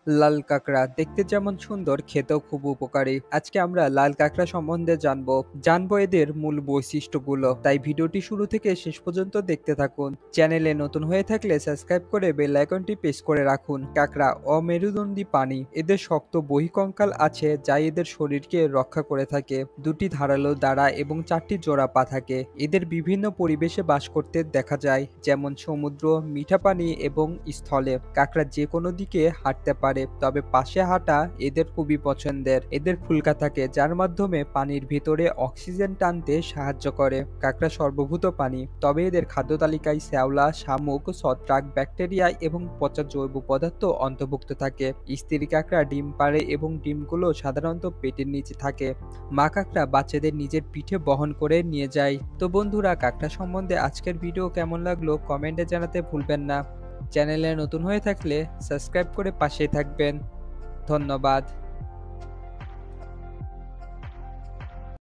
লাল কাঁকড়া দেখতে যেমন সুন্দর, খেতেও খুব উপকারী। আজকে আমরা লাল কাঁকড়া সম্বন্ধে জানবো এদের মূল বৈশিষ্ট্যগুলো। তাই ভিডিওটি শুরু থেকে শেষ পর্যন্ত দেখতে থাকুন। চ্যানেলে নতুন হয়ে থাকলে সাবস্ক্রাইব করে বেল আইকনটি প্রেস করে রাখুন। কাঁকড়া অমেরুদণ্ডী প্রাণী। এদের শক্ত বহিঃকঙ্কাল আছে যা এদের শরীরকে রক্ষা করে থাকে। দুটি ধারালো দাঁড়া এবং চারটি জোড়া পা থাকে। এদের বিভিন্ন পরিবেশে বাস করতে দেখা যায়, যেমন সমুদ্র, মিঠা পানি এবং স্থলে। কাঁকড়া যে কোনো দিকে হাঁটতে পারে, তবে পাশে হাঁটা এদের খুবই পছন্দের। এদের ফুলকা থাকে যার মাধ্যমে পানির ভিতরে অক্সিজেন টানতে সাহায্য করে। কাঁকড়া সর্বভূত প্রাণী, তবে এদের খাদ্য তালিকায় শ্যাওলা, শামুক, ছত্রাক, ব্যাকটেরিয়া এবং পচা জৈব পদার্থ অন্তর্ভুক্ত থাকে। স্ত্রী কাঁকড়া ডিম পাড়ে এবং ডিমগুলো সাধারণত পেটের নিচে থাকে। মা কাঁকড়া বাচ্চাদের নিজের পিঠে বহন করে নিয়ে যায়। তো বন্ধুরা, কাঁকড়া সম্বন্ধে আজকের ভিডিও কেমন লাগলো কমেন্টে জানাতে ভুলবেন না। চ্যানেলে নতুন হয়ে থাকলে সাবস্ক্রাইব করে পাশেই থাকবেন। ধন্যবাদ।